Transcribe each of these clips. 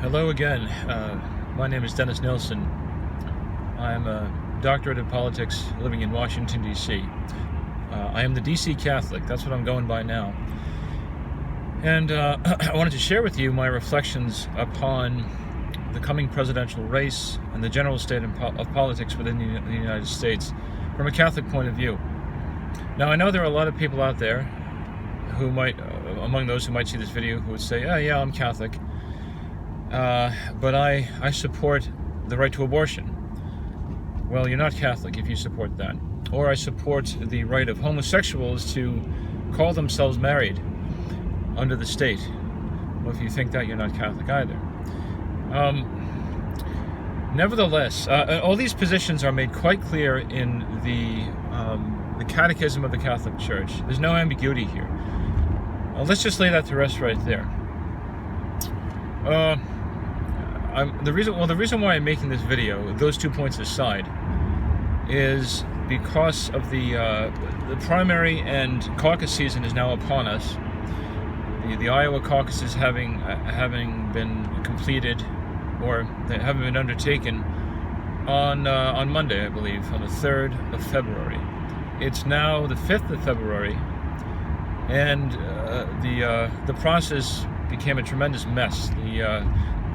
Hello again. My name is Dennis Nilsson. I'm a doctorate in politics living in Washington, D.C. I am the D.C. Catholic. That's what I'm going by now. And I wanted to share with you my reflections upon the coming presidential race and the general state of politics within the United States from a Catholic point of view. Now, I know there are a lot of people out there who might, among those who might see this video, who would say, "Oh, yeah, I'm Catholic. But I support the right to abortion." Well, you're not Catholic if you support that. Or I support the right of homosexuals to call themselves married under the state. Well, if you think that, you're not Catholic either. Nevertheless, all these positions are made quite clear in the Catechism of the Catholic Church. There's no ambiguity here. Let's just lay that to rest right there. The reason why I'm making this video, those 2 points aside, is because of the primary and caucus season is now upon us. The Iowa caucuses having been completed, or they haven't been undertaken on Monday, I believe, on the 3rd of February. It's now the 5th of February, and the process became a tremendous mess.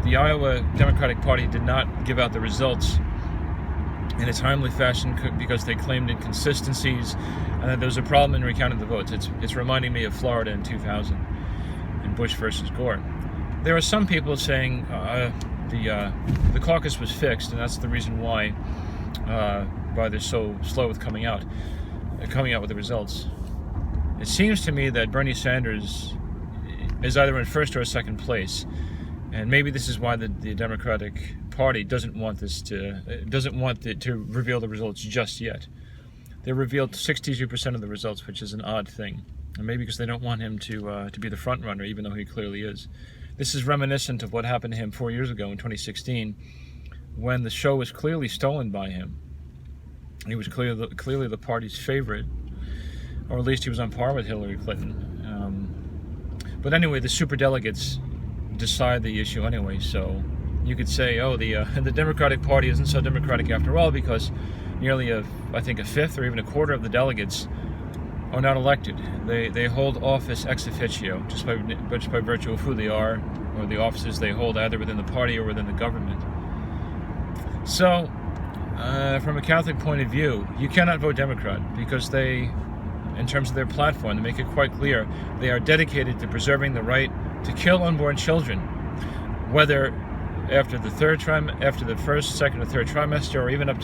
The Iowa Democratic Party did not give out the results in a timely fashion because they claimed inconsistencies and that there was a problem in recounting the votes. It's reminding me of Florida in 2000 in Bush versus Gore. There are some people saying the caucus was fixed, and that's the reason why they're so slow with coming out with the results. It seems to me that Bernie Sanders is either in first or second place. And maybe this is why the Democratic Party doesn't want to reveal the results just yet. They revealed 62% of the results, which is an odd thing. And maybe because they don't want him to be the front runner, even though he clearly is. This is reminiscent of what happened to him 4 years ago in 2016, when the show was clearly stolen by him. He was clearly the party's favorite, or at least he was on par with Hillary Clinton. But anyway, the superdelegates decide the issue anyway, so you could say, oh, the Democratic Party isn't so democratic after all, because nearly I think a fifth or even a quarter of the delegates are not elected. They hold office ex officio, just by virtue of who they are, or the offices they hold either within the party or within the government. So, from a Catholic point of view, you cannot vote Democrat because they, in terms of their platform, they make it quite clear they are dedicated to preserving the right to kill unborn children, whether after the first, second, or third trimester, or even up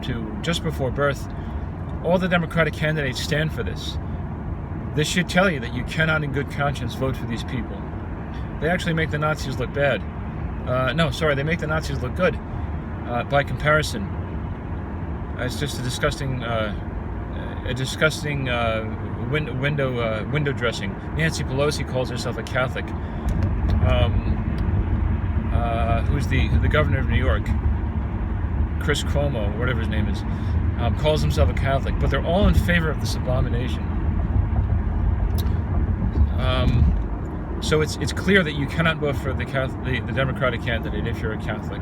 to just before birth. All the Democratic candidates stand for this. This should tell you that you cannot, in good conscience, vote for these people. They actually make the Nazis look bad. They make the Nazis look good. By comparison, it's just a disgusting window dressing. Nancy Pelosi calls herself a Catholic. Who's the governor of New York? Chris Cuomo, whatever his name is, calls himself a Catholic. But they're all in favor of this abomination. So it's clear that you cannot vote for the Democratic candidate if you're a Catholic.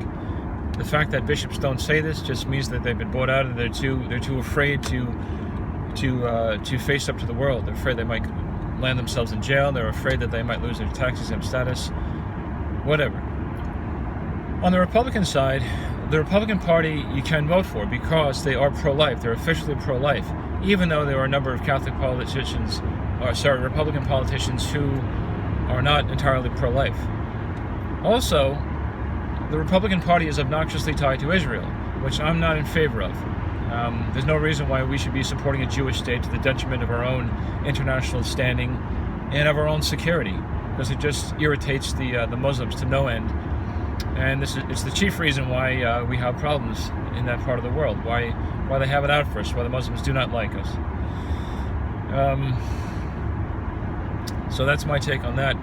The fact that bishops don't say this just means that they've been bought out and they're too afraid to face up to the world. They're afraid they might land themselves in jail. They're afraid that they might lose their tax-exempt status. Whatever. On the Republican side, the Republican Party you can vote for because they are pro-life. They're officially pro-life, even though there are a number of Republican politicians who are not entirely pro-life. Also, the Republican Party is obnoxiously tied to Israel, which I'm not in favor of. There's no reason why we should be supporting a Jewish state to the detriment of our own international standing and of our own security, because it just irritates the Muslims to no end. And it's the chief reason why we have problems in that part of the world, why they have it out for us, why the Muslims do not like us. So that's my take on that.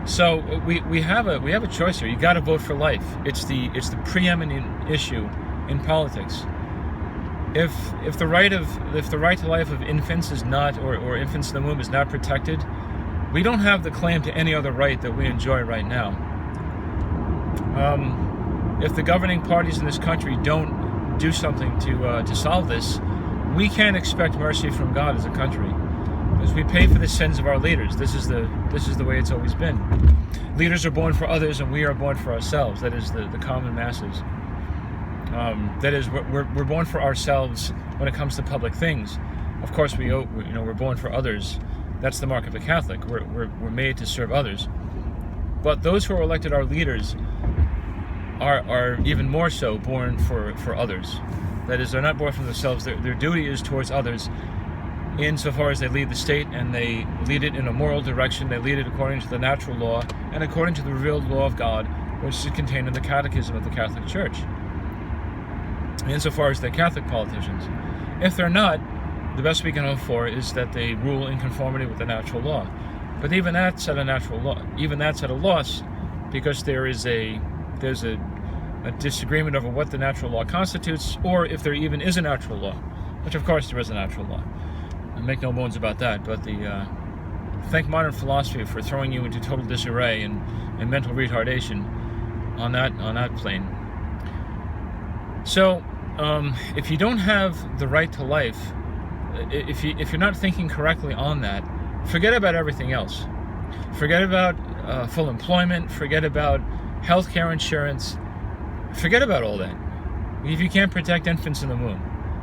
So we have a choice here. You got to vote for life. It's the preeminent issue in politics. If the right to life of infants is not, or infants in the womb is not protected, we don't have the claim to any other right that we enjoy right now. If the governing parties in this country don't do something to solve this, we can't expect mercy from God as a country, because we pay for the sins of our leaders. This is the way it's always been. Leaders are born for others, and we are born for ourselves. That is the common masses. That is, we're born for ourselves when it comes to public things. Of course, we're born for others. That's the mark of a Catholic. We're made to serve others. But those who are elected our leaders are even more so born for others. That is, they're not born for themselves. Their duty is towards others, insofar as they lead the state, and they lead it in a moral direction. They lead it according to the natural law and according to the revealed law of God, which is contained in the Catechism of the Catholic Church, insofar as they're Catholic politicians. If they're not, the best we can hope for is that they rule in conformity with the natural law. But even that's at a natural law. Even that's at a loss, because there's a disagreement over what the natural law constitutes, or if there even is a natural law, which of course there is a natural law. I make no bones about that. But thank modern philosophy for throwing you into total disarray and mental retardation on that plane. So, if you don't have the right to life, if you're not thinking correctly on that, forget about everything else. Forget about full employment. Forget about health care insurance. Forget about all that. If you can't protect infants in the womb,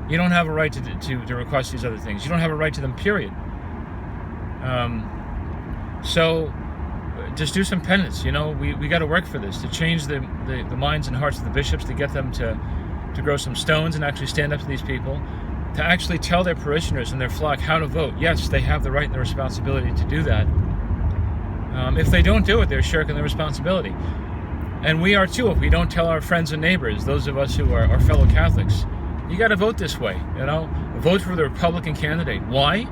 you don't have a right to request these other things. You don't have a right to them, period. So just do some penance. We got to work for this, to change the minds and hearts of the bishops, to get them to grow some stones and actually stand up to these people, to actually tell their parishioners and their flock how to vote. Yes, they have the right and the responsibility to do that. If they don't do it, they're shirking their responsibility. And we are too, if we don't tell our friends and neighbors, those of us who are fellow Catholics. You got to vote this way, Vote for the Republican candidate. Why?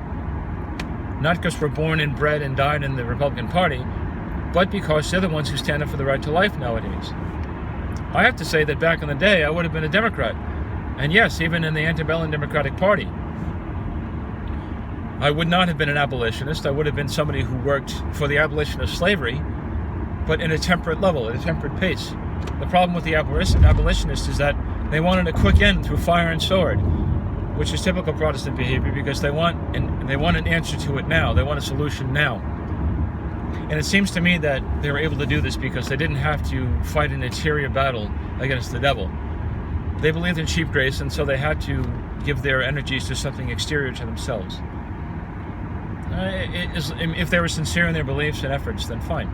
Not because we're born and bred and died in the Republican Party, but because they're the ones who stand up for the right to life nowadays. I have to say that back in the day, I would have been a Democrat. And yes, even in the antebellum Democratic Party. I would not have been an abolitionist. I would have been somebody who worked for the abolition of slavery, but in a temperate level, at a temperate pace. The problem with the abolitionists is that they wanted a quick end through fire and sword, which is typical Protestant behavior, because they want an answer to it now. They want a solution now. And it seems to me that they were able to do this because they didn't have to fight an interior battle against the devil. They believed in cheap grace, and so they had to give their energies to something exterior to themselves. If they were sincere in their beliefs and efforts, then fine.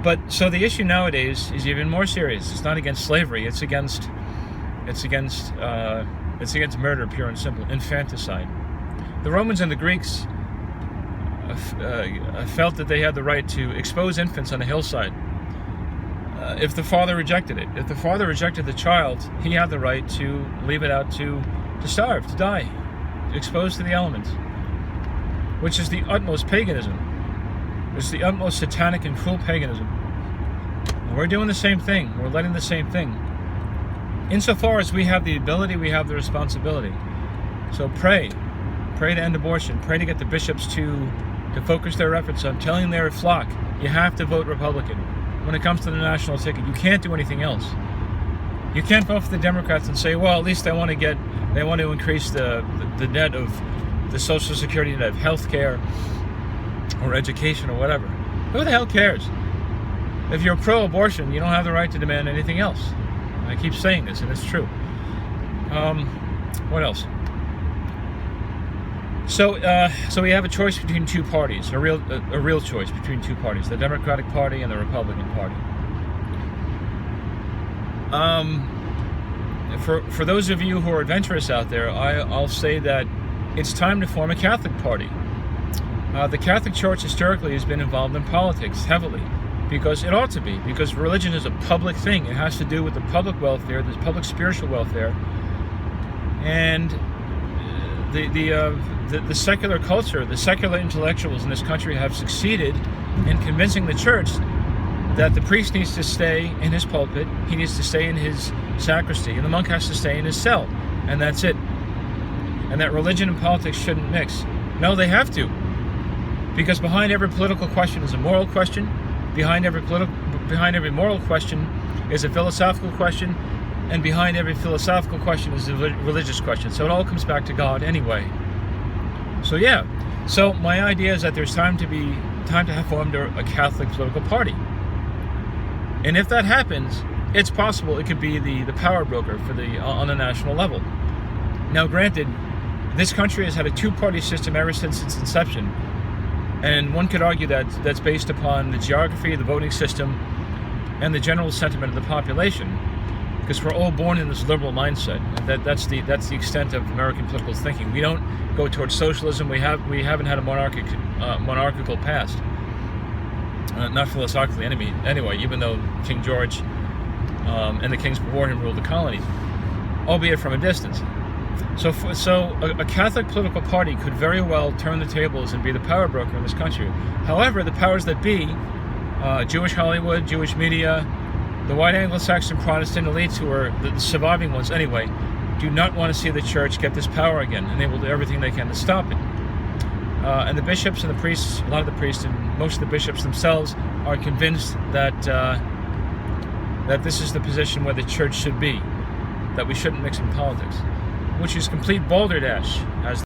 But so the issue nowadays is even more serious. It's not against slavery. It's against murder, pure and simple, infanticide. The Romans and the Greeks felt that they had the right to expose infants on a hillside if the father rejected it. If the father rejected the child, he had the right to leave it out to starve, to die, exposed to the elements, which is the utmost paganism. It's the utmost satanic and cruel paganism. And we're doing the same thing. We're letting the same thing. Insofar as we have the ability, we have the responsibility. So pray to end abortion. Pray to get the bishops to focus their efforts on telling their flock, you have to vote Republican. When it comes to the national ticket, you can't do anything else. You can't vote for the Democrats and say, well, at least they want to increase the net of the Social Security net of health care or education or whatever. Who the hell cares? If you're pro-abortion, you don't have the right to demand anything else. I keep saying this, and it's true. What else? So we have a choice between two parties, a real choice between two parties, the Democratic Party and the Republican Party. For those of you who are adventurous out there, I'll say that it's time to form a Catholic Party. The Catholic Church historically has been involved in politics heavily, because it ought to be, because religion is a public thing. It has to do with the public welfare, the public spiritual welfare, and the secular culture, the secular intellectuals in this country have succeeded in convincing the church that the priest needs to stay in his pulpit, he needs to stay in his sacristy, and the monk has to stay in his cell, and that's it. And that religion and politics shouldn't mix. No, they have to. Because behind every political question is a moral question. Behind every every moral question is a philosophical question, and behind every philosophical question is a religious question. So it all comes back to God anyway. So yeah. So my idea is that there's time to have formed a Catholic political party. And if that happens, it's possible it could be the power broker for on the national level. Now, granted, this country has had a two-party system ever since its inception, and one could argue that that's based upon the geography, the voting system, and the general sentiment of the population, because we're all born in this liberal mindset. And that's the extent of American political thinking. We don't go towards socialism. We haven't had a monarchical past, not philosophically anyway. Even though King George and the kings before him ruled the colonies, albeit from a distance. So a Catholic political party could very well turn the tables and be the power broker in this country. However, the powers that be, Jewish Hollywood, Jewish media, the white Anglo-Saxon Protestant elites, who are the surviving ones anyway, do not want to see the church get this power again, and they will do everything they can to stop it. And the bishops and the priests, a lot of the priests and most of the bishops themselves, are convinced that this is the position where the church should be, that we shouldn't mix in politics, which is complete balderdash, as